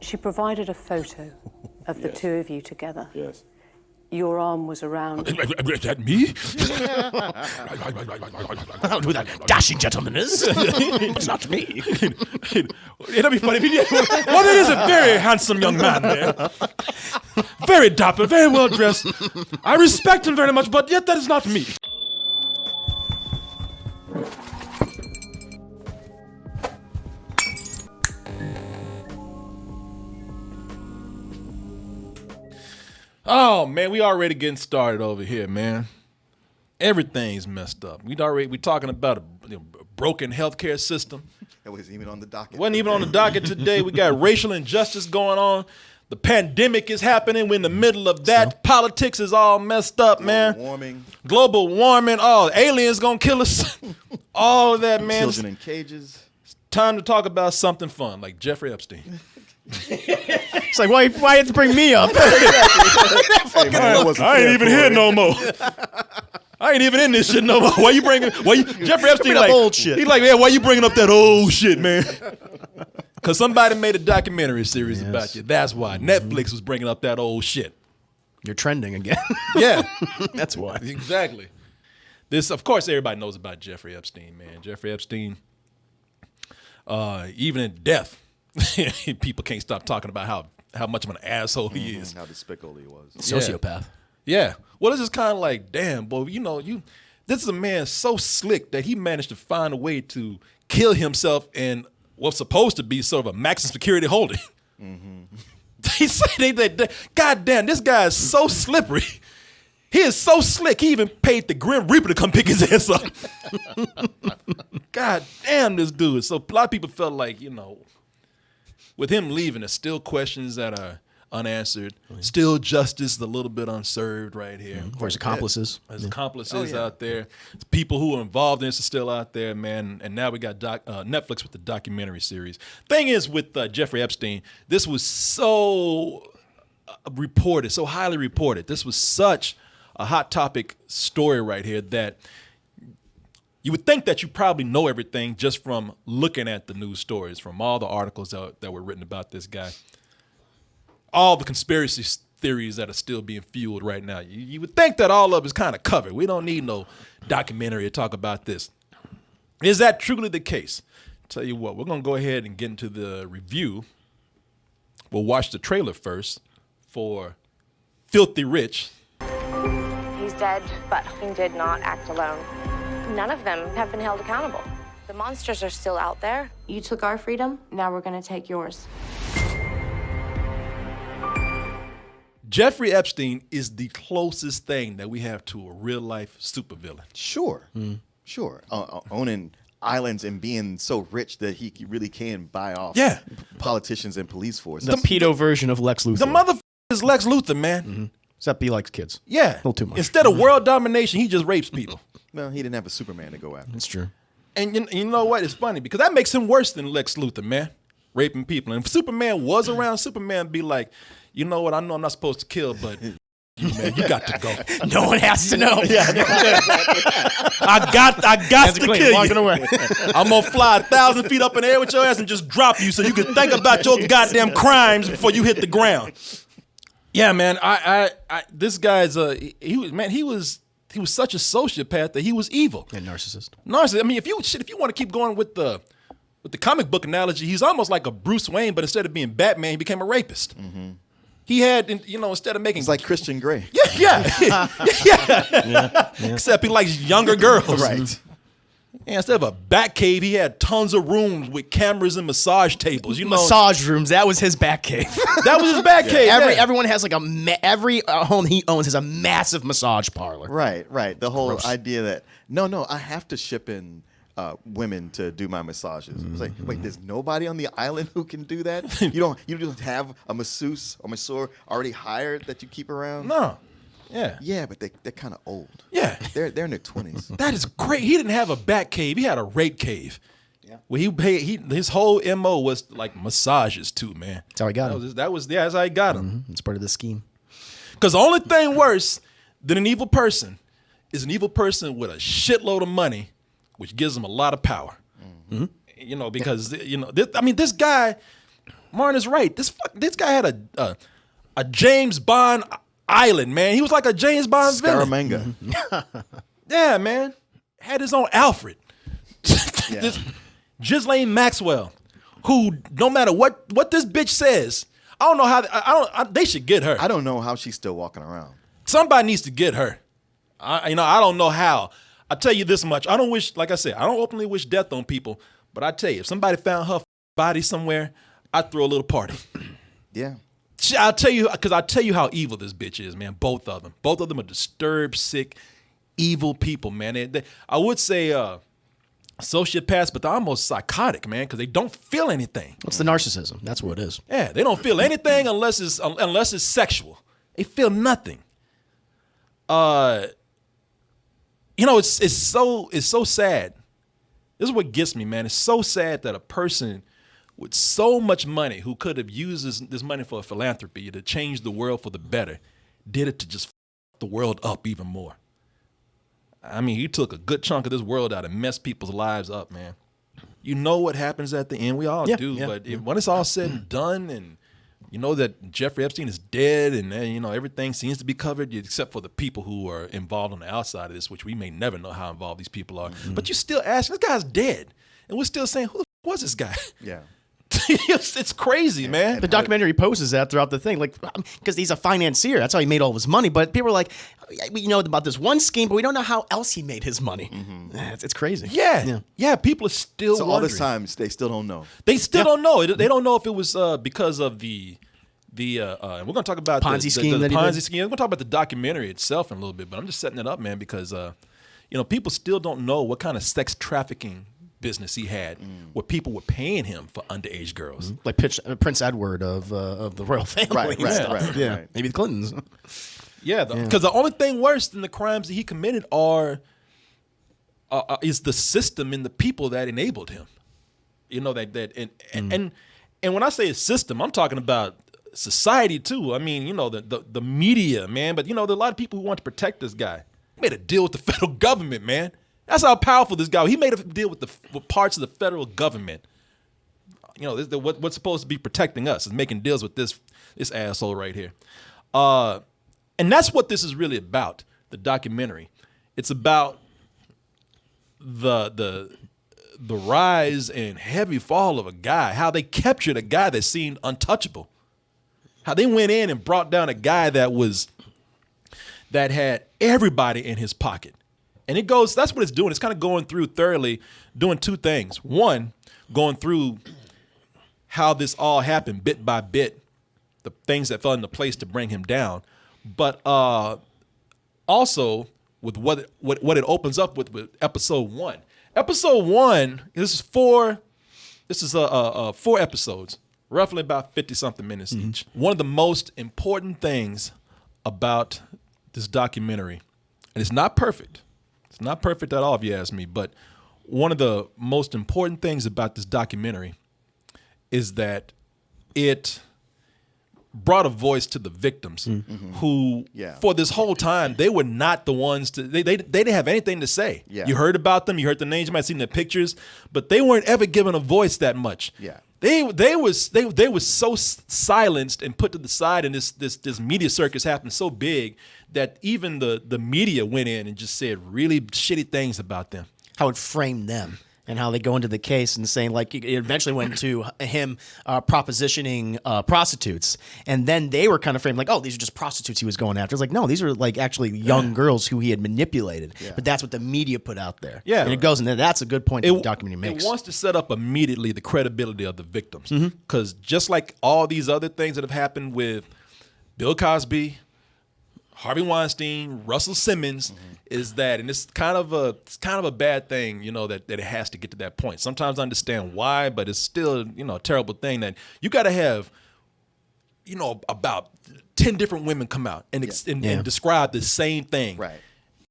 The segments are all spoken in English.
She provided a photo of the two of you together. Yes. Your arm was around. Is that me? I'll do that. Dashing gentleman is. It's not me. It'll be funny if he did. Well, it is a very handsome young man there. Very dapper, very well dressed. I respect him very much, but yet that is not me. Oh man, we already getting started over here, man. Everything's messed up. We talking about a broken healthcare system. It wasn't even on the docket. Wasn't even on the docket today. We got racial injustice going on. The pandemic is happening. We're in the middle of that. Politics is all messed up, man. Global warming. Oh, aliens gonna kill us. All of that, man. Children in cages. It's time to talk about something fun, like Jeffrey Epstein. It's like, why you have to bring me up? Hey, man, I ain't even here no more. I ain't even in this shit no more. Jeffrey Epstein like old shit. He's like, man, why you bringing up that old shit, man? Because somebody made a documentary series about you. That's why. Netflix was bringing up that old shit. You're trending again. Yeah. That's why. Exactly. This, of course, everybody knows about Jeffrey Epstein, man. Jeffrey Epstein, even in death, people can't stop talking about how much of an asshole he is. How despicable he was. Sociopath. Yeah. Well, it's just kind of like, damn, boy, this is a man so slick that he managed to find a way to kill himself in what's supposed to be sort of a maximum security holding. They say that, God damn, this guy is so slippery. He is so slick. He even paid the Grim Reaper to come pick his ass up. God damn, this dude. So a lot of people felt like, with him leaving, there's still questions that are unanswered. Still justice a little bit unserved right here. For his accomplices. There's accomplices out there. People who are involved in this are still out there, man. And now we got Netflix with the documentary series. Thing is, with Jeffrey Epstein, this was so reported, so highly reported. This was such a hot topic story right here that you would think that you probably know everything just from looking at the news stories, from all the articles that were written about this guy. All the conspiracy theories that are still being fueled right now. You would think that all of it is kind of covered. We don't need no documentary to talk about this. Is that truly the case? Tell you what, we're going to go ahead and get into the review. We'll watch the trailer first for Filthy Rich. He's dead, but he did not act alone. None of them have been held accountable. The monsters are still out there. You took our freedom, now we're going to take yours. Jeffrey Epstein is the closest thing that we have to a real-life supervillain. Sure. Sure. Owning islands and being so rich that he really can buy off politicians and police forces. The pedo version of Lex Luthor. The motherfucker is Lex Luthor, man. Except he likes kids. Yeah. A little too much. Instead of world domination, he just rapes people. Well, he didn't have a Superman to go after. That's true. And you know what? It's funny because that makes him worse than Lex Luthor, man. Raping people. And if Superman was around, Superman would be like, you know what? I know I'm not supposed to kill, but man, you got to go. No one has to know. I got to kill you. Walking away. I'm gonna fly 1,000 feet up in the air with your ass and just drop you so you can think about your goddamn crimes before you hit the ground. Yeah, man. This guy's he was such a sociopath that he was evil. And narcissist. Narcissist. I mean, if you want to keep going with the comic book analogy, he's almost like a Bruce Wayne, but instead of being Batman, he became a rapist. He had, instead of making... It's like Christian Grey. Yeah. Except he likes younger girls. Right. Yeah, instead of a bat cave, he had tons of rooms with cameras and massage tables. Massage rooms. That was his bat cave. That was his bat cave. Everyone has like every home he owns has a massive massage parlor. Right. The whole idea that, no, I have to ship in women to do my massages. It's like, wait, there's nobody on the island who can do that? You don't have a masseuse or masseur already hired that you keep around? No. Yeah. Yeah, but they're kind of old. Yeah. They're in their 20s. That is great. He didn't have a bat cave. He had a rape cave. Yeah. Where his whole MO was like massages too, man. That's how he got him. That's how he got him. It's part of the scheme. Because the only thing worse than an evil person is an evil person with a shitload of money, which gives them a lot of power. Because this guy, Martin is right. This guy had a James Bond island, man. He was like a James Bond villain. Scaramanga. Yeah, man. Had his own Alfred. This Ghislaine Maxwell, who no matter what this bitch says, I don't know how they should get her. I don't know how she's still walking around. Somebody needs to get her. I don't know how. I tell you this much. I don't wish, like I said, I don't openly wish death on people, but I tell you, if somebody found her body somewhere, I'd throw a little party. Yeah. I'll tell you, because I'll tell you how evil this bitch is, man. Both of them are disturbed, sick, evil people, man. I would say sociopaths, but they're almost psychotic, man, because they don't feel anything. It's the narcissism. That's what it is. Yeah, they don't feel anything unless it's sexual. They feel nothing. It's so sad. This is what gets me, man. It's so sad that a person with so much money who could have used this money for a philanthropy to change the world for the better did it to just f the world up even more. I mean, he took a good chunk of this world out and messed people's lives up, man. You know what happens at the end. We all do. But when it's all said and done, and you know that Jeffrey Epstein is dead, and everything seems to be covered, except for the people who are involved on the outside of this, which we may never know how involved these people are. But you still ask, this guy's dead. And we're still saying, who the f was this guy? Yeah. It's crazy, man. The documentary poses that throughout the thing, like, because he's a financier. That's how he made all of his money. But people are like, we know about this one scheme, but we don't know how else he made his money. It's crazy. Yeah. People are still So wondering. all this time, they still don't know. They still don't know. They don't know if it was because of the we're going to talk about Ponzi scheme. The Ponzi scheme. We're going to talk about the documentary itself in a little bit, but I'm just setting it up, man, because people still don't know what kind of sex trafficking business he had, where people were paying him for underage girls, like Prince Edward of the royal family. Right. Yeah, maybe the Clintons. Because the only thing worse than the crimes that he committed is the system and the people that enabled him. And when I say a system, I'm talking about society too. I mean, the media, man. But there are a lot of people who want to protect this guy. He made a deal with the federal government, man. That's how powerful this guy was. He made a deal with parts of the federal government. What's supposed to be protecting us is making deals with this asshole right here. And that's what this is really about, the documentary. It's about the rise and heavy fall of a guy, how they captured a guy that seemed untouchable. How they went in and brought down a guy that had everybody in his pocket. And that's what it's doing. It's kind of going through thoroughly, doing two things. One, going through how this all happened bit by bit, the things that fell into place to bring him down. But also with what it opens up with episode 1. Episode 1, this is 4 episodes, roughly about 50-something minutes each. One of the most important things about this documentary, and it's not perfect. It's not perfect at all, if you ask me, but one of the most important things about this documentary is that it brought a voice to the victims who, for this whole time, they were not the ones they didn't have anything to say. Yeah. You heard about them, you heard the names, you might have seen their pictures, but they weren't ever given a voice that much. Yeah. They were so silenced and put to the side, and this media circus happened so big that even the media went in and just said really shitty things about them. How it framed them and how they go into the case and saying, like, it eventually went to him propositioning prostitutes. And then they were kind of framed like, oh, these are just prostitutes he was going after. It's like, no, these are like actually young girls who he had manipulated. Yeah. But that's what the media put out there. Yeah. And it goes in there. That's a good point that the documentary makes. It wants to set up immediately the credibility of the victims. Because just like all these other things that have happened with Bill Cosby, Harvey Weinstein, Russell Simmons, is that, and it's kind of a bad thing, that it has to get to that point. Sometimes I understand why, but it's still, a terrible thing that you got to have, about 10 different women come out and describe the same thing. Right.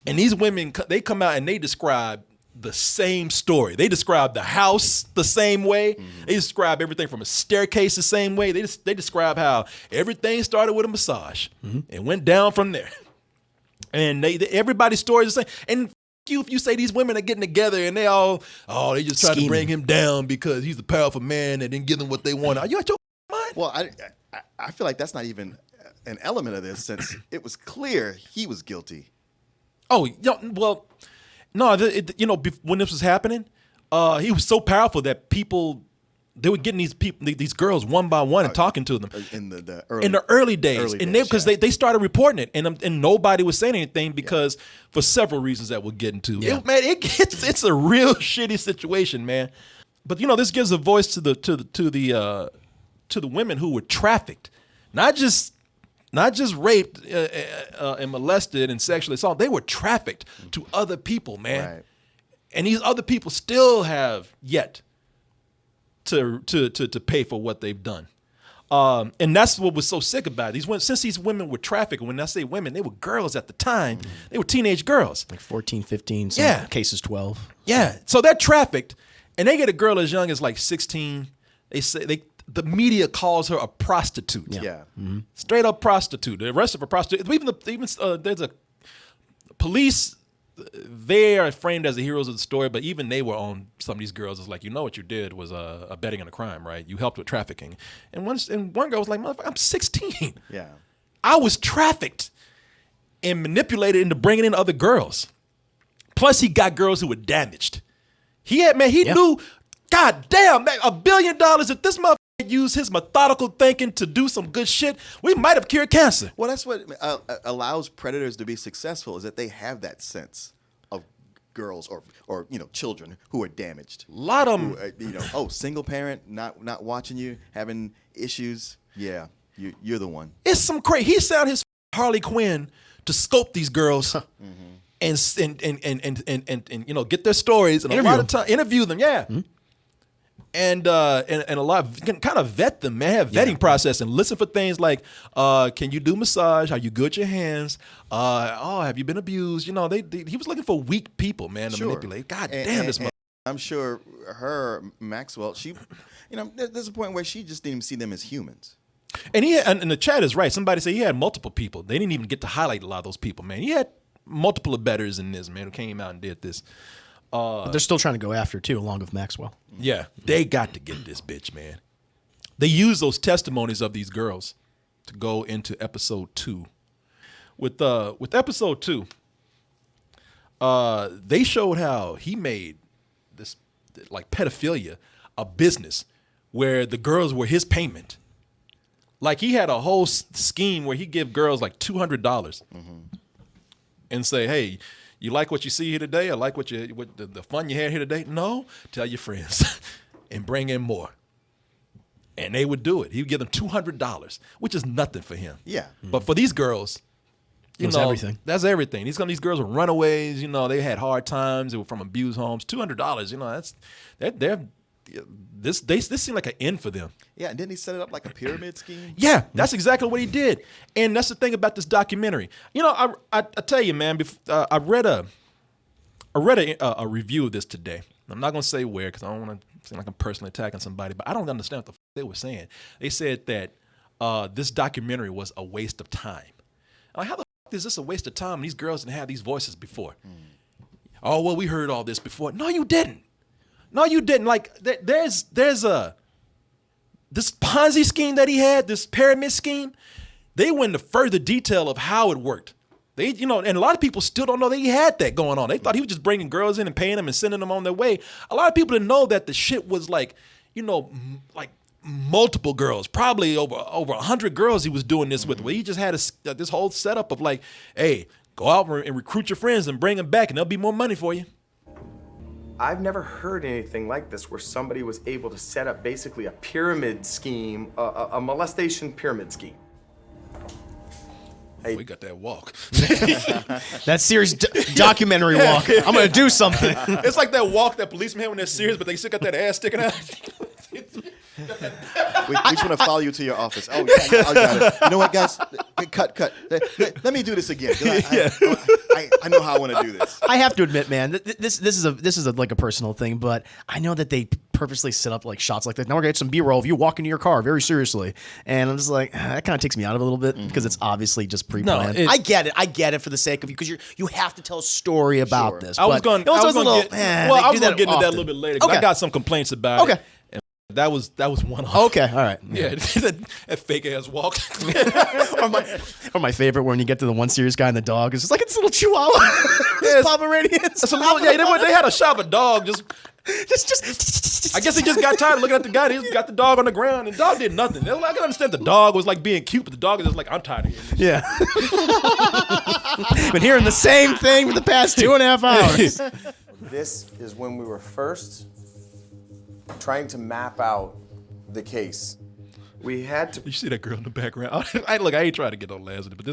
And these women, they come out and they describe the same story. They describe the house the same way. They describe everything from a staircase the same way. They describe how everything started with a massage and went down from there. And everybody's story is the same. And you if you say these women are getting together and they just try to bring him down because he's a powerful man that didn't give them what they wanted. Are you out your mind? Well, I feel like that's not even an element of this, since it was clear he was guilty. Oh, well, no, when this was happening, he was so powerful that they were getting these girls one by one and talking to them In the early days, because they started reporting it, and nobody was saying anything because for several reasons that we'll get into. Yeah. It's a real shitty situation, man. But this gives a voice to the women who were trafficked, not just raped and molested and sexually assaulted. They were trafficked to other people, man. Right. And these other people still have yet to pay for what they've done. And that's what was so sick about it. Since these women were trafficked, when I say women, they were girls at the time. They were teenage girls. Like 14, 15, some cases 12. Yeah. So they're trafficked, and they get a girl as young as like 16. They say the media calls her a prostitute. Yeah. Mm-hmm. Straight up prostitute. The rest of her prostitute. Even there's a police. They are framed as the heroes of the story, but even they were on some of these girls. It's like, what you did was abetting in a crime, right? You helped with trafficking. And one girl was like, motherfucker, I'm 16. Yeah. I was trafficked and manipulated into bringing in other girls. Plus, he got girls who were damaged. He knew, God damn, man, $1 billion, if this motherfucker used his methodical thinking to do some good shit, we might have cured cancer. Well, that's what allows predators to be successful, is that they have that sense of girls or children who are damaged. A lot of them. Single parent, not watching you, having issues. Yeah, you're the one. It's some crazy. He sound his Harley Quinn to scope these girls and get their stories and a lot of time interview them. Yeah. Mm-hmm. And a lot of, kind of vet them, man. Have vetting process and listen for things like, can you do massage? Are you good at your hands? Have you been abused? He was looking for weak people, man, to manipulate. God damn, this mother. I'm sure Maxwell, she, there's a point where she just didn't even see them as humans. And and the chat is right. Somebody said he had multiple people. They didn't even get to highlight a lot of those people, man. He had multiple abettors in this, man, who came out and did this. But they're still trying to go after, too, along with Maxwell. Yeah, they got to get this bitch, man. They use those testimonies of these girls to go into episode 2. With episode 2, they showed how he made this, like, pedophilia a business where the girls were his payment. Like, he had a whole scheme where he give girls like $200 and say, hey, you like what you see here today? I like what the fun you had here today? No? Tell your friends and bring in more. And they would do it. He would give them $200, which is nothing for him. Yeah. But for these girls, That's everything. That's everything. These girls were runaways. They had hard times. They were from abused homes. $200. This seemed like an end for them. Yeah, and didn't he set it up like a pyramid scheme? Yeah, that's exactly what he did. And that's the thing about this documentary. I tell you, man, I read a review of this today. I'm not going to say where because I don't want to seem like I'm personally attacking somebody, but I don't understand what the they were saying. They said that this documentary was a waste of time. I'm like, how the is this a waste of time? These girls didn't have these voices before. Oh, well, we heard all this before. No, you didn't. No, you didn't. Like, there's this Ponzi scheme that he had, this pyramid scheme. They went into further detail of how it worked. And a lot of people still don't know that he had that going on. They thought he was just bringing girls in and paying them and sending them on their way. A lot of people didn't know that the shit was like, like multiple girls, probably over 100 girls he was doing this with. Where he just had this whole setup of like, hey, go out and recruit your friends and bring them back, and there'll be more money for you. I've never heard anything like this where somebody was able to set up basically a pyramid scheme, a molestation pyramid scheme. Hey. We got that walk. That serious documentary walk. I'm going to do something. It's like that walk that policemen have when they're serious, but they still got that ass sticking out. We just want to follow you to your office. Oh, yeah, I got it. You know what, guys? Cut. Let me do this again. I know how I want to do this. I have to admit, man, this is like a personal thing, but I know that they purposely set up like shots like that. Now we're gonna get some B-roll of you walking to your car very seriously, and I'm just like, that kind of takes me out of it a little bit because it's obviously just pre-planned. No, I get it for the sake of you because you have to tell a story about this. I was going to get into that a little bit later. Okay. I got some complaints about it. That was one of Okay, all right. Yeah, that fake ass walk. Or my favorite, when you get to the one serious guy and the dog is just like it's a little chihuahua. It's Pomeranian. That's a little, they had a shot of a dog. I guess he just got tired of looking at the guy. He just got the dog on the ground, and the dog did nothing. I can understand the dog was like being cute, but the dog is just like, I'm tired of hearing this. Yeah. Been hearing the same thing for the past 2.5 hours. This is when we were first trying to map out the case. We had to. You see that girl in the background? I ain't trying to get no laughs at it, but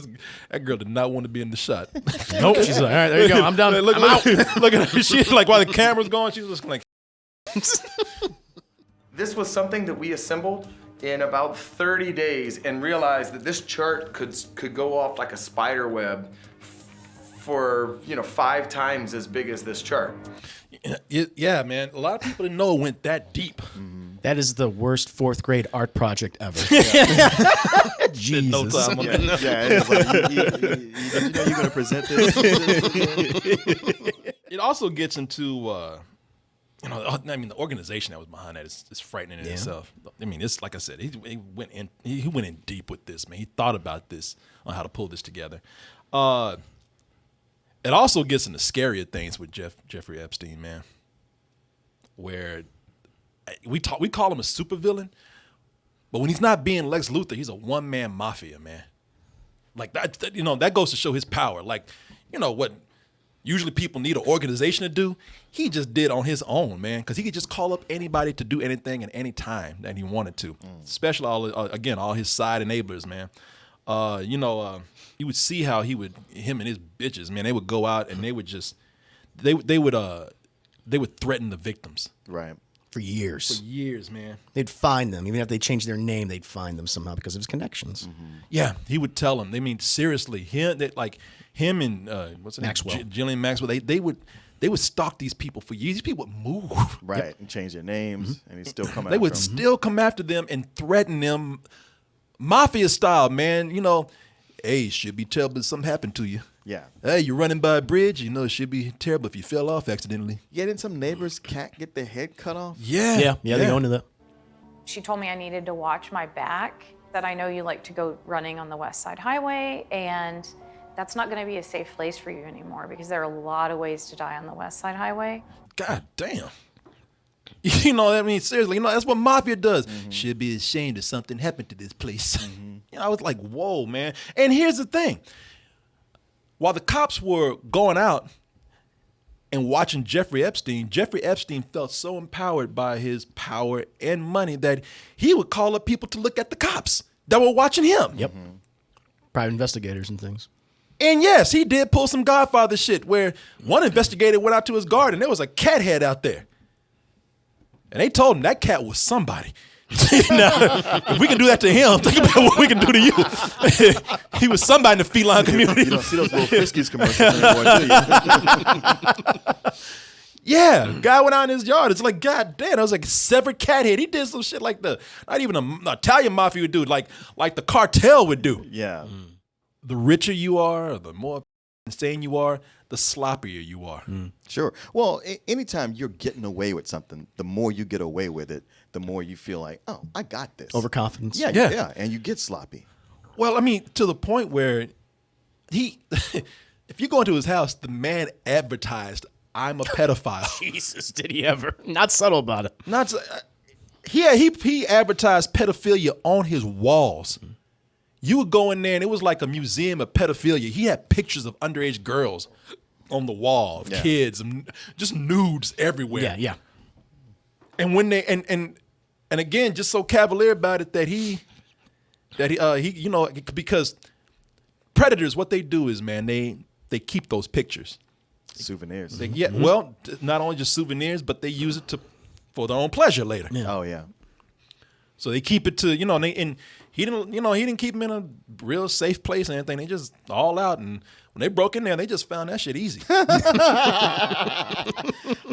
that girl did not want to be in the shot. Nope. She's like, all right, there you go. I'm done. Look, I'm out. Look at her. She like while the camera's going, she's just like. This was something that we assembled in about 30 days and realized that this chart could go off like a spider web for 5 times as big as this chart. Yeah, man. A lot of people didn't know it went that deep. That is the worst 4th grade art project ever. Jesus. No time on that. It's like, you know you're going to present this? It also gets into, the organization that was behind that is frightening in itself. I mean, it's like I said, he went in deep with this, man. He thought about this on how to pull this together. It also gets into scarier things with Jeffrey Epstein, man, where we call him a supervillain, but when he's not being Lex Luthor, he's a one-man mafia, man. Like that goes to show his power. Like, what usually people need an organization to do, he just did on his own, man, because he could just call up anybody to do anything at any time that he wanted to, especially all his side enablers, man. You would see how him and his bitches, man, they would go out and they would threaten the victims. Right. For years. For years, man. They'd find them. Even if they changed their name, they'd find them somehow because of his connections. Mm-hmm. Yeah, he would tell them. I mean, seriously, him and what's her name? Maxwell. Jillian Maxwell. They would stalk these people for years. These people would move. Right. And change their names, and he'd still come after They would them. still come after them and threaten them, mafia style, man. Hey, it should be terrible if something happened to you. Yeah. Hey, you're running by a bridge. It should be terrible if you fell off accidentally. Yeah, didn't some neighbor's cat get their head cut off? Yeah. Yeah, they go into that. She told me I needed to watch my back, that I know you like to go running on the West Side Highway, and that's not going to be a safe place for you anymore because there are a lot of ways to die on the West Side Highway. God damn. Seriously, that's what mafia does. Should be ashamed if something happened to this place. I was like, whoa, man. And here's the thing. While the cops were going out and watching Jeffrey Epstein felt so empowered by his power and money that he would call up people to look at the cops that were watching him. Yep. Private investigators and things. And yes, he did pull some Godfather shit where one investigator went out to his garden. There was a cat head out there. And they told him that cat was somebody. Now, if we can do that to him, think about what we can do to you. He was somebody in the feline community. You don't see those little Friskies commercials anymore, do you? Yeah, guy went out in his yard. It's like, God damn, I was like severed cat head. He did some shit like not even an Italian mafia would do, like the cartel would do. Yeah. The richer you are, or the more insane you are, the sloppier you are. Sure. Well, anytime you're getting away with something, the more you get away with it, the more you feel like, oh, I got this. Overconfidence. Yeah. And you get sloppy. Well, I mean, to the point where if you go into his house, the man advertised, I'm a pedophile. Jesus, did he ever? Not subtle about it. He advertised pedophilia on his walls. You would go in there and it was like a museum of pedophilia. He had pictures of underage girls on the wall, of kids, and just nudes everywhere. Yeah. And when they and again, just so cavalier about it that he because predators, what they do is, man, they keep those pictures. Souvenirs. Well, not only just souvenirs, but they use it for their own pleasure later. Yeah. Oh, yeah. So they keep it to, and he didn't keep them in a real safe place and anything. They just all out, and when they broke in there, they just found that shit easy. All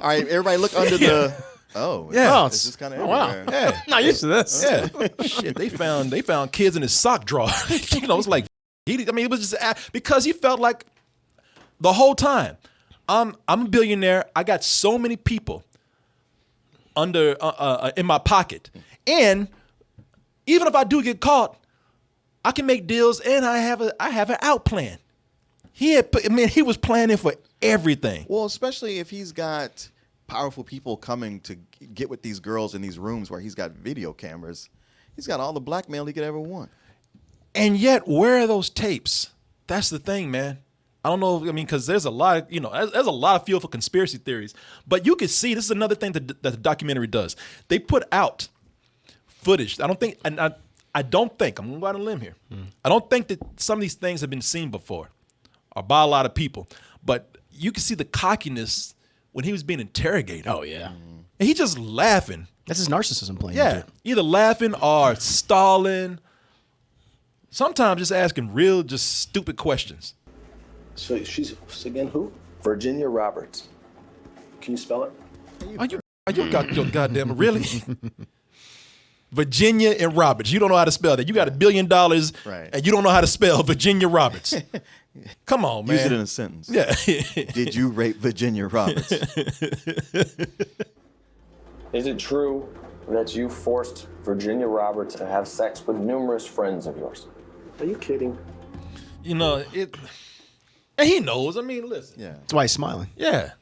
right, everybody look under the... Oh, Yeah. It's just kind of wow. everywhere. Yeah. Not used to this. Yeah. Shit, they found kids in his sock drawer. It's like, it was just because he felt like the whole time, I'm a billionaire. I got so many people under in my pocket. And even if I do get caught, I can make deals, and I have an out plan. He was planning for everything. Well, especially if he's got powerful people coming to get with these girls in these rooms where he's got video cameras. He's got all the blackmail he could ever want. And yet, where are those tapes? That's the thing, man. I don't know. Because there's a lot of, there's a lot of fuel for conspiracy theories. But you can see, this is another thing that the documentary does. They put out footage. I don't think, I'm going to go out on a limb here. I don't think that some of these things have been seen before or by a lot of people. But you can see the cockiness when he was being interrogated. Oh, yeah. And he just laughing. That's his narcissism playing. Yeah. Either laughing or stalling. Sometimes just asking real, just stupid questions. So she's again who? Virginia Roberts. Can you spell it? Are you got your goddamn really? Virginia and Roberts. You don't know how to spell that. You got $1 billion Right. and you don't know how to spell Virginia Roberts. Come on, man. Use it in a sentence. Yeah. Did you rape Virginia Roberts? Is it true that you forced Virginia Roberts to have sex with numerous friends of yours? Are you kidding? And he knows. I mean, listen. Yeah. That's why he's smiling. Yeah.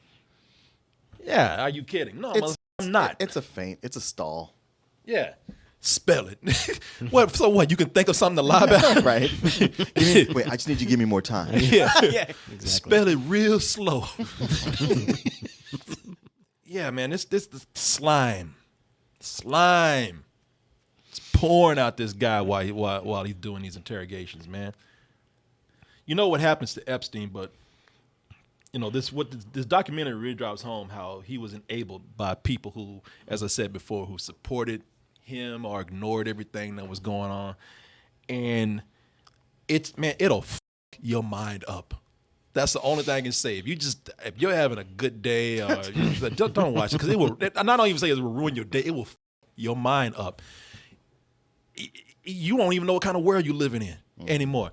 Yeah. Are you kidding? No, I'm not. It's a feint. It's a stall. Yeah. Spell it. What? So what? You can think of something to lie about? Right. Wait, I just need you to give me more time. Yeah. Yeah, exactly. Spell it real slow. Yeah, man. This slime. It's pouring out this guy while he's doing these interrogations, man. You know what happens to Epstein, but this documentary really drives home how he was enabled by people who, as I said before, who supported him or ignored everything that was going on. And it'll f your mind up. That's the only thing I can say. If you're having a good day, or don't watch it, because it will. And I don't even say it will ruin your day. It will f your mind up. You won't even know what kind of world you're living in anymore.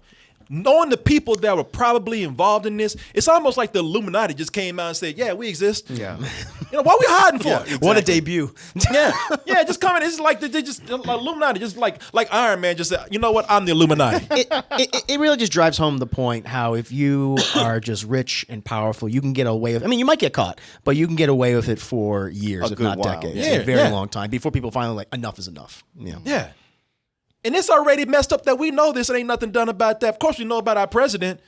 Knowing the people that were probably involved in this, it's almost like the Illuminati just came out and said, "Yeah, we exist." Yeah. What are we hiding for? Yeah, exactly. What a debut. Yeah, just coming. It's like they just like Illuminati, just like Iron Man. Just said, you know what? I'm the Illuminati. It really just drives home the point how if you are just rich and powerful, you can get away with. I mean, you might get caught, but you can get away with it for years, if good not while. decades, Yeah, a very yeah. long time before people finally like enough is enough. Yeah. Yeah. And it's already messed up that we know this and ain't nothing done about that. Of course, we know about our president,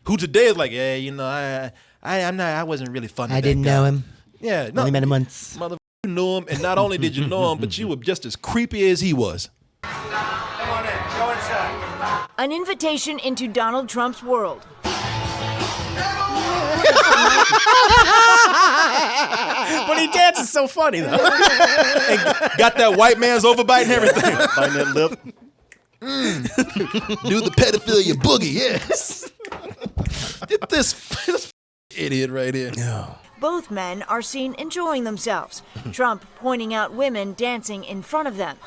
who today is like, yeah, I wasn't really fun. I didn't know him. Yeah, no, Only met him once. mother, you knew him, and not only did you know him, but you were just as creepy as he was. An invitation into Donald Trump's world. But he dances so funny though. Got that white man's overbite and everything. Biting that lip. Do the pedophilia boogie, yes. Get this idiot right here. Both men are seen enjoying themselves. Trump pointing out women dancing in front of them.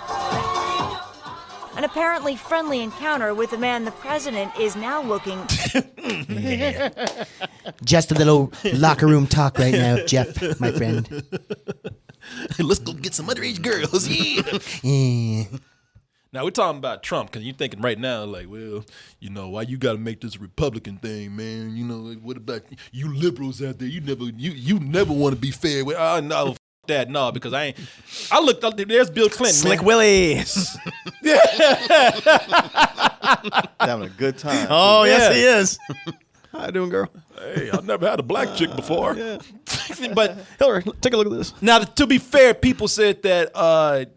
An apparently friendly encounter with a man the president is now looking. Just a little locker room talk right now, Jeff, my friend. Let's go get some underage girls. Yeah. Now we're talking about Trump because you're thinking right now, like, well, why you got to make this a Republican thing, man? Like, what about you liberals out there? You never want to be fair. Oh no, f that no, because I looked up. There's Bill Clinton, Slick man. Willie. Having a good time. Oh, Yeah. yes, he is. How you doing, girl? Hey, I've never had a black chick before. But Hillary, take a look at this. now, to be fair, people said that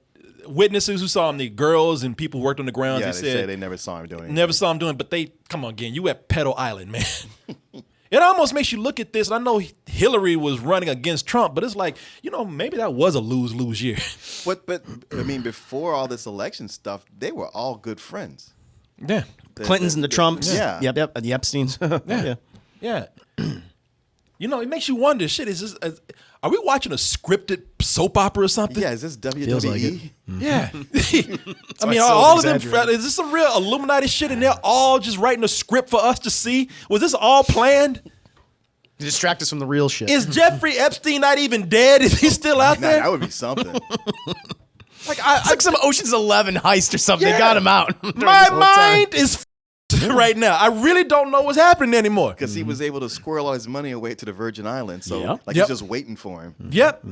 witnesses who saw him, the girls and people who worked on the grounds, Yeah, they said they never saw him doing it. never saw him doing it. But come on, again, you at Pedo Island, man. It almost makes you look at this. And I know Hillary was running against Trump, but it's like, maybe that was a lose-lose year. But I mean, before all this election stuff, they were all good friends. Yeah. Clintons and the Trumps. Yeah. Yep. The Epsteins. Yeah. It makes you wonder, shit, are we watching a scripted soap opera or something? Yeah, is this WWE? Feels like it. Yeah. I mean, it's so all of them, exaggerated. is this some real Illuminati shit and they're all just writing a script for us to see? Was this all planned? To distract us from the real shit. Is Jeffrey Epstein not even dead? Is he still out Nah, there? that would be something. It's like some Ocean's 11 heist or something. They got him out. My mind is right now. I really don't know what's happening anymore. Because he was able to squirrel all his money away to the Virgin Islands. So, Yep. like, he's just waiting for him. Yep.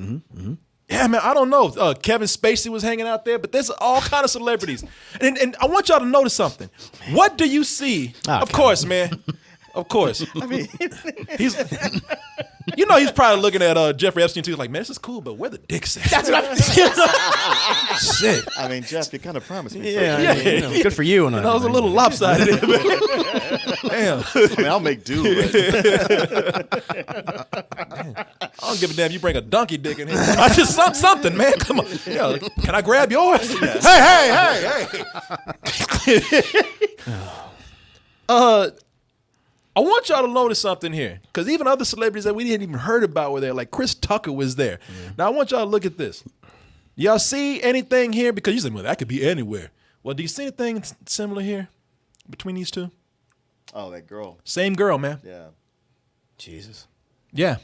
Yeah, man, I don't know. Kevin Spacey was hanging out there, but there's all kind of celebrities. And I want y'all to notice something. What do you see? Of course, man. Of course. I mean, he's probably looking at Jeffrey Epstein too. He's like, man, this is cool, but where the dicks at? That's what I'm Shit. I mean, Jeff, you kind of promised me. Yeah, good for you. That was a little lopsided. Damn. I mean, I'll make do. But... I don't give a damn. You bring a donkey dick in here. I just something, man. Come on. Yeah, can I grab yours? Yes. Hey. I want y'all to notice something here, because even other celebrities that we didn't even heard about were there, like Chris Tucker was there. Now I want y'all to look at this. Y'all see anything here? Because you said, well, that could be anywhere. Well, do you see anything similar here between these two? Oh, that girl. Same girl, man. Yeah. Jesus. Yeah.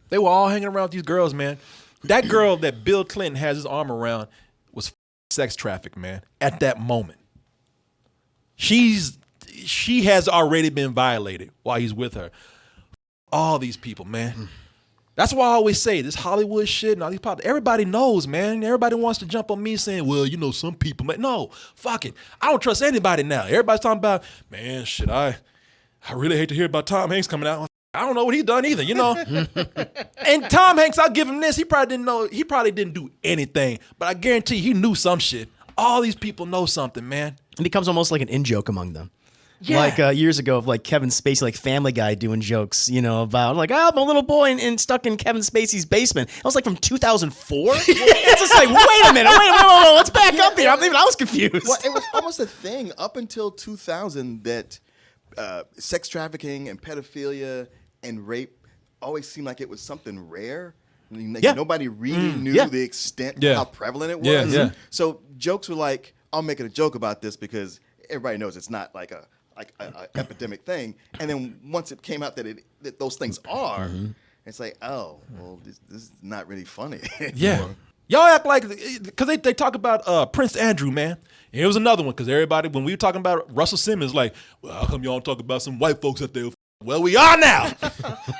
They were all hanging around with these girls, man. That girl that Bill Clinton has his arm around was sex trafficked, man, at that moment. She has already been violated while he's with her. All these people, man. That's why I always say this Hollywood shit and all these politics. Everybody knows, man. Everybody wants to jump on me saying, well, you know, some people. No, fuck it. I don't trust anybody now. Everybody's talking about, man, shit, I really hate to hear about Tom Hanks coming out. I don't know what he done either, you know. And Tom Hanks, I'll give him this. He probably didn't know. He probably didn't do anything. But I guarantee you, he knew some shit. All these people know something, man. It becomes almost like an in-joke among them. Yeah. Like years ago of like Kevin Spacey, like Family Guy doing jokes, you know, about like, I'm a little boy and stuck in Kevin Spacey's basement. That was like from 2004. It's just like, wait a minute, wait, let's back up here. I was confused. Well, it was almost a thing up until 2000 that sex trafficking and pedophilia and rape always seemed like it was something rare. I mean, like nobody really knew the extent of how prevalent it was. Yeah. So jokes were like, I'm making a joke about this because everybody knows it's not like a epidemic thing. And then once it came out that those things are, it's like, oh, well, this is not really funny. Yeah. Y'all act like, because they talk about Prince Andrew, man. And it was another one, because everybody, when we were talking about Russell Simmons, like, well, how come y'all don't talk about some white folks out there? Well, we are now.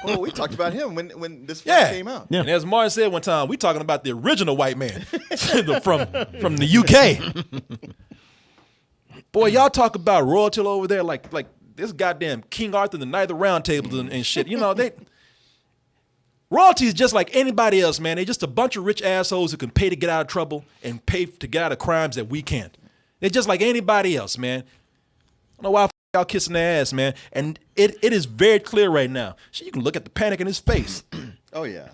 Well, we talked about him when this film came out. Yeah. And as Martin said one time, we talking about the original white man from the UK. Boy, y'all talk about royalty over there like this goddamn King Arthur and the Knight of the Round Tables and shit. You know, royalty is just like anybody else, man. They're just a bunch of rich assholes who can pay to get out of trouble and pay to get out of crimes that we can't. They're just like anybody else, man. I don't know why y'all kissing their ass, man. And it is very clear right now. Shit, you can look at the panic in his face. Oh, yeah.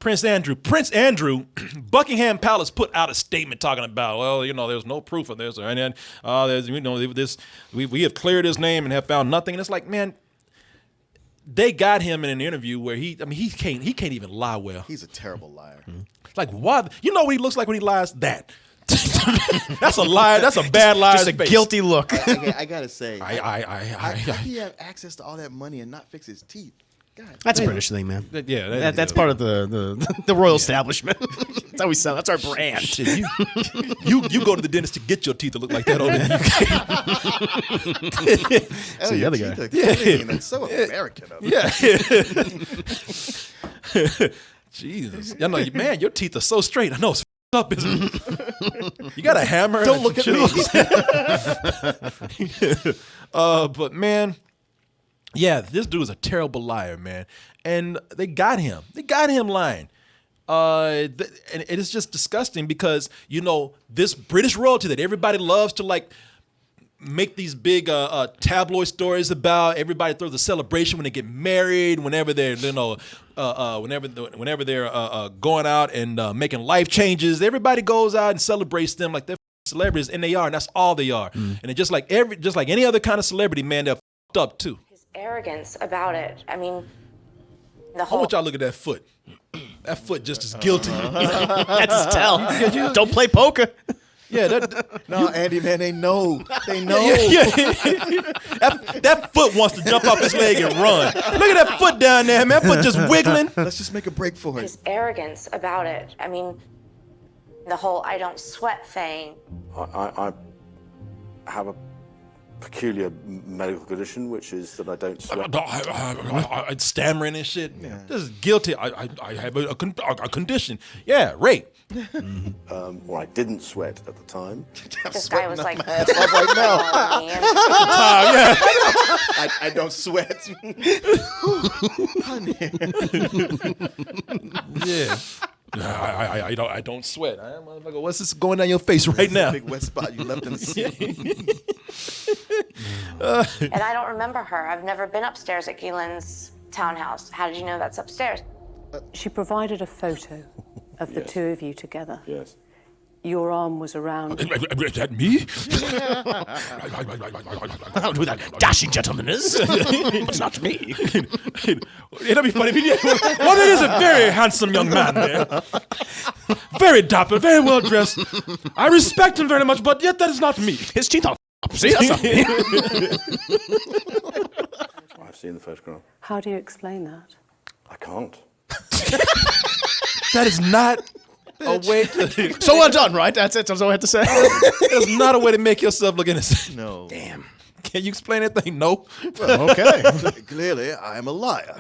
Prince Andrew, Buckingham Palace put out a statement talking about, well, you know, there's no proof of this, and then there's, you know, this we have cleared his name and have found nothing. And it's like, man, they got him in an interview where he can't even lie well. He's a terrible liar. Like, what? You know what he looks like when he lies? That. That's a lie. That's a bad lie. Just a guilty look. I gotta say, how do he have access to all that money and not fix his teeth? God, that's a British thing, man. Yeah, that's part of the royal establishment. That's how we sell. That's our brand. Shit, you go to the dentist to get your teeth to look like that over in the UK. So the other guy, it's so American of it. Jesus, I know, man, your teeth are so straight. I know it's up, isn't it? You got a hammer. Don't look at me. But man. Yeah, this dude is a terrible liar, man. And they got him. They got him lying. And it is just disgusting because, you know, this British royalty that everybody loves to, like, make these big tabloid stories about. Everybody throws a celebration when they get married, whenever they're, you know, whenever they're going out and making life changes. Everybody goes out and celebrates them like they're celebrities, and they are, and that's all they are. And it's just like any other kind of celebrity, man, they're fucked up too. Arrogance about it. I mean, I want y'all to look at that foot. That foot just as guilty. That's his tell. Don't play poker. Yeah, that No, Andy, man, they know. They know. that foot wants to jump off his leg and run. Look at that foot down there, man. That foot just wiggling. Let's just make a break for it. His arrogance about it. I mean, the whole I don't sweat thing. I have a peculiar medical condition, which is that I don't sweat. I stammering and shit. Yeah. This is guilty. I have a condition. Yeah, rape. Or I didn't sweat at the time. This guy was like, right now. Yeah. I don't sweat. Yeah. I don't sweat. What's this going down your face right now? Big wet spot you left in the seat. and I don't remember her. I've never been upstairs at Gielin's townhouse. How did you know that's upstairs? She provided a photo of the two of you together. Yes. Your arm was around. Is that me? Who that dashing gentleman is. It's not me. It'll be funny. Well, it is a very handsome young man there. Very dapper, very well dressed. I respect him very much, but yet that is not me. His teeth are see, that's not me. I've seen the photograph. How do you explain that? I can't. That is not a way to... So well done, right? That's it. That's all I had to say. That's not a way to make yourself look innocent. No. Damn. Can you explain anything? No. Okay. Clearly, I am a liar.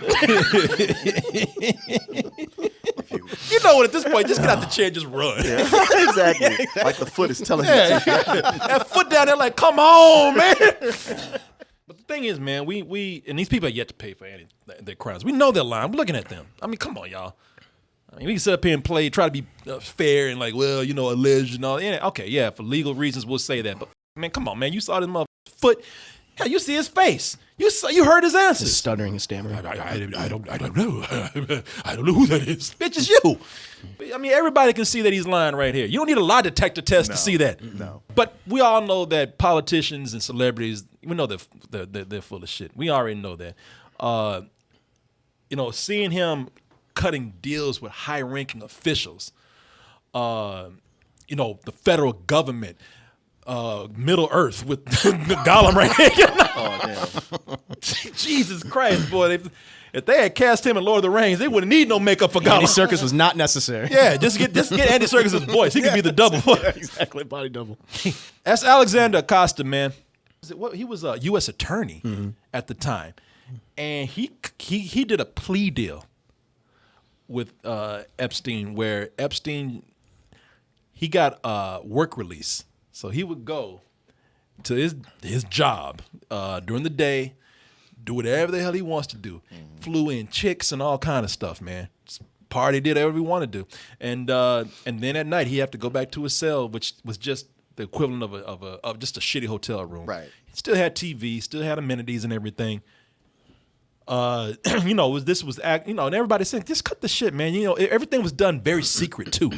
You know what? At this point, just get out the chair and just run. Yeah. Exactly. Like the foot is telling you. That foot down there like, come on, man. But the thing is, man, we and these people are yet to pay for their crimes. We know they're lying. We're looking at them. I mean, come on, y'all. I mean, we can sit up here and play, try to be fair and like, well, you know, alleged and all. Yeah, okay, yeah, for legal reasons, we'll say that. But man, come on, man, you saw this motherfucker's foot. Yeah, you see his face. You heard his answers. Just stuttering and stammering. I don't know. I don't know who that is. Bitch, it's you. I mean, everybody can see that he's lying right here. You don't need a lie detector test to see that. No. But we all know that politicians and celebrities, we know they're full of shit. We already know that. You know, seeing him cutting deals with high-ranking officials, you know, the federal government, Middle Earth with Gollum right here. Oh, damn. Jesus Christ, boy. If they had cast him in Lord of the Rings, they wouldn't need no makeup for Gollum. Andy Serkis was not necessary. Yeah, just get Andy Serkis' voice. He could be the double voice. Exactly, body double. That's Alexander Acosta, man. He was a U.S. attorney at the time. And he did a plea deal with Epstein where Epstein, he got work release. So he would go to his job during the day, do whatever the hell he wants to do. Flew in chicks and all kind of stuff, man. Just party, did whatever he wanted to do. And then at night he had to go back to his cell, which was just the equivalent of just a shitty hotel room. Right. He still had TV, still had amenities and everything. You know, and everybody said, just cut the shit, man. You know, everything was done very secret too.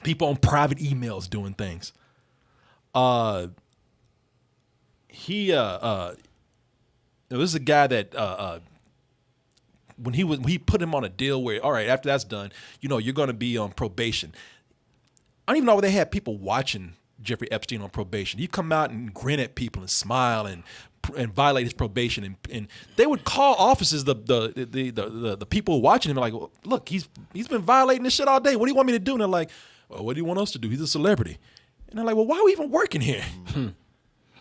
People on private emails doing things. This is a guy that when he put him on a deal where, all right, after that's done, you know, you're going to be on probation. I don't even know where they had people watching Jeffrey Epstein on probation. He'd come out and grin at people and smile and violate his probation, and they would call officers the people watching him like, well, look, he's been violating this shit all day. What do you want me to do? And they're like, well, what do you want us to do? He's a celebrity. And they're like, well, why are we even working here?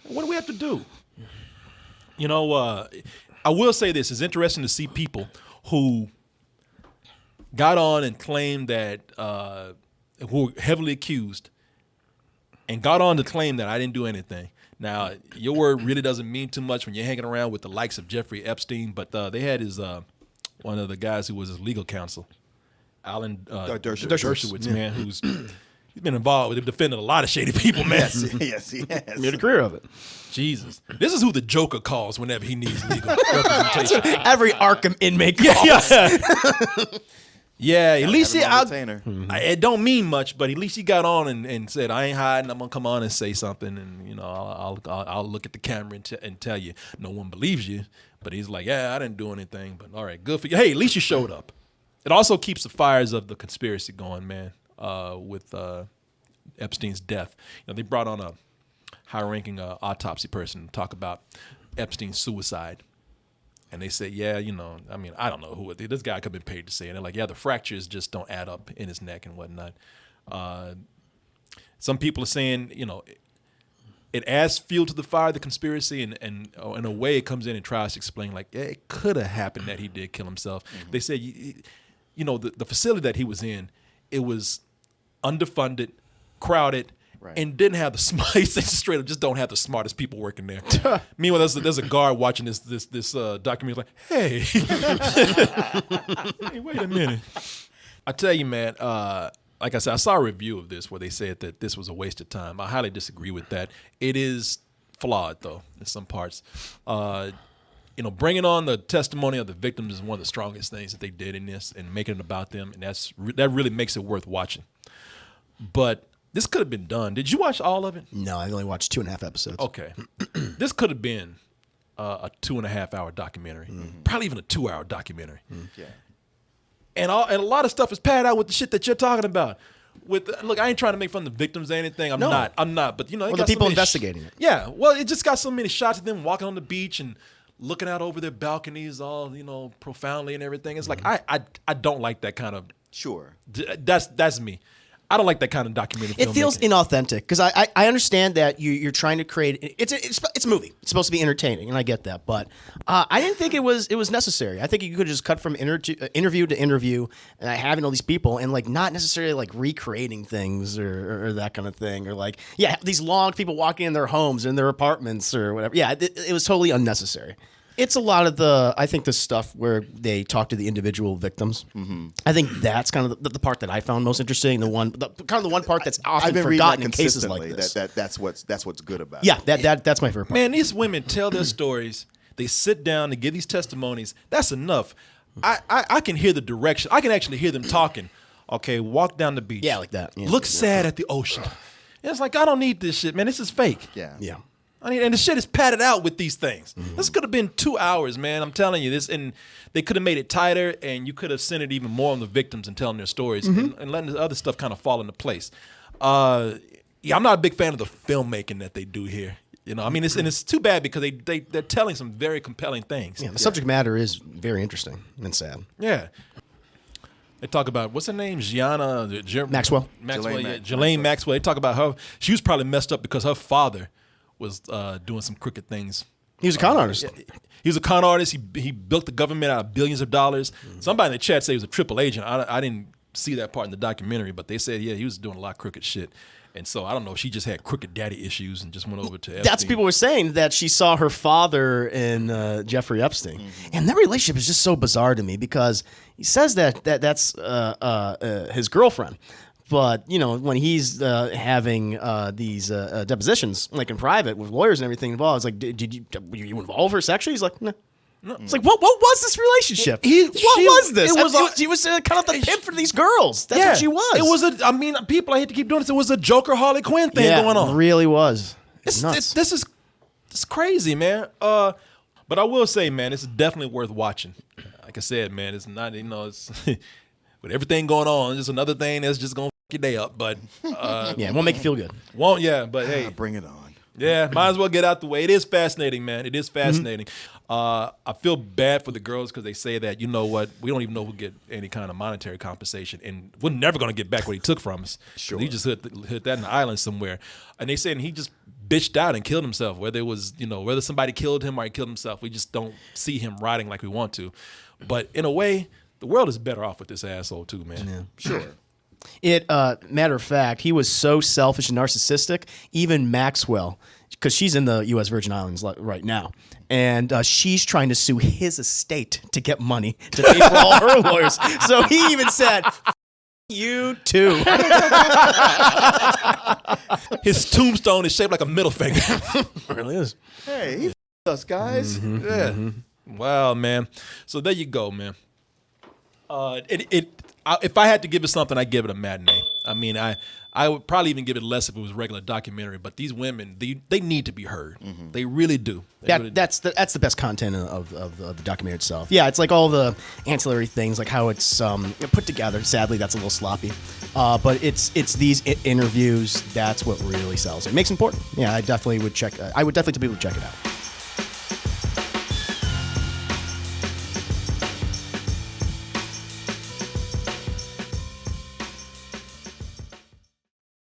What do we have to do? You know, I will say this. It's interesting to see people who got on and claimed that, who were heavily accused, and got on to claim that I didn't do anything. Now, your word really doesn't mean too much when you're hanging around with the likes of Jeffrey Epstein, but they had his one of the guys who was his legal counsel, Alan Dershowitz, man, who's he's been involved with defending a lot of shady people, man. Yes, he has. Made a career of it. Jesus. This is who the Joker calls whenever he needs legal representation. Every Arkham inmate calls. Yeah, at least it don't mean much, but at least he got on and said, I ain't hiding. I'm gonna come on and say something, and you know, I'll look at the camera and tell you. No one believes you, but he's like, yeah, I didn't do anything, but all right, good for you. Hey, at least you showed up. It also keeps the fires of the conspiracy going, man. With Epstein's death. They brought on a high-ranking autopsy person to talk about Epstein's suicide. And they said, yeah, I don't know who this guy could have been paid to say it. And they're like, yeah, the fractures just don't add up in his neck and whatnot. Some people are saying, it adds fuel to the fire, the conspiracy, and in a way it comes in and tries to explain, like, yeah, it could have happened that he did kill himself. They said, the facility that he was in, it was underfunded, crowded, and didn't have the smartest, straight up just don't have the smartest people working there. Meanwhile, there's a guard watching this documentary like, hey, hey, wait a minute. I tell you, man, like I said, I saw a review of this where they said that this was a waste of time. I highly disagree with that. It is flawed, though, in some parts. Bringing on the testimony of the victims is one of the strongest things that they did in this, and making it about them, and that really makes it worth watching. But this could have been done. Did you watch all of it? No, I only watched 2.5 episodes. Okay. This could have been a 2.5-hour documentary, probably even a 2-hour documentary. Yeah. And a lot of stuff is padded out with the shit that you're talking about. Look, I ain't trying to make fun of the victims or anything. I'm not. But well, the people investigating it. Yeah. Well, it just got so many shots of them walking on the beach and looking out over their balconies, all profoundly and everything. It's like I don't like that kind of. Sure. That's me. I don't like that kind of documentary. It feels inauthentic because I understand that you're trying to create it's a movie. It's supposed to be entertaining, and I get that, but I didn't think it was necessary. I think you could just cut from interview to interview, and having all these people and not necessarily recreating things or that kind of thing, or these long people walking in their homes or in their apartments or whatever. Yeah, it was totally unnecessary. It's a lot of the stuff where they talk to the individual victims. Mm-hmm. I think that's kind of the part that I found most interesting. The one part that's often forgotten in cases like this. That's what's good about it. Yeah, that's my favorite part. Man, these women tell their stories. They sit down and give these testimonies. That's enough. I can hear the direction. I can actually hear them talking. Okay, walk down the beach. Yeah, like that. Yeah. Look sad at the ocean. And it's like, I don't need this shit, man. This is fake. Yeah. And the shit is padded out with these things. Mm-hmm. This could have been 2 hours, man. I'm telling you this, and they could have made it tighter, and you could have centered even more on the victims and telling their stories, and letting the other stuff kind of fall into place. I'm not a big fan of the filmmaking that they do here. It's too bad because they're telling some very compelling things. Yeah, the subject matter is very interesting and sad. Yeah. They talk about, what's her name? Jana Maxwell. Jelaine Maxwell. They talk about her. She was probably messed up because her father was doing some crooked things. He was a con artist. He was a con artist. He built the government out of billions of dollars. Somebody in the chat said he was a triple agent. I didn't see that part in the documentary, but they said, yeah, he was doing a lot of crooked shit. And so I don't know if she just had crooked daddy issues and just went over to Epstein. That's what people were saying, that she saw her father in Jeffrey Epstein. And their relationship is just so bizarre to me because he says that's his girlfriend. But, when he's having these depositions, in private with lawyers and everything involved, it's like, were you involve her sexually? He's like, no. It's like, what was this relationship? What was this? She was kind of the pimp for these girls. That's what she was. It was people, I hate to keep doing this. It was a Joker Harley Quinn thing going on. It really was. This is crazy, man. But I will say, man, it's definitely worth watching. Like I said, man, it's not, it's with everything going on, it's just another thing that's just going to fuck your day up. But it won't make you feel good. But hey. Bring it on. Yeah, might as well get out the way. It is fascinating, man. It is fascinating. I feel bad for the girls because they say that, you know what, we don't even know who get any kind of monetary compensation, and we're never going to get back what he took from us. Sure. He just hit that in the island somewhere. And they said he just bitched out and killed himself, whether it was, whether somebody killed him or he killed himself. We just don't see him riding like we want to. But in a way, the world is better off with this asshole too, man. Yeah. Sure. Matter of fact, he was so selfish and narcissistic, even Maxwell, because she's in the U.S. Virgin Islands right now, and she's trying to sue his estate to get money to pay for all her lawyers. So he even said, you too. His tombstone is shaped like a middle finger. It really is. Hey, he f***ed us, guys. Mm-hmm. Yeah. Mm-hmm. Wow, man. So there you go, man. If I had to give it something, I'd give it a matinee. I mean, I I would probably even give it less if it was a regular documentary. But these women, they need to be heard. They really do. That's the best content of the documentary itself. Yeah, it's like all the ancillary things, like how it's put together. Sadly, that's a little sloppy, but it's these interviews. That's what really sells it. Makes it important. Yeah, I would definitely tell people to check it out.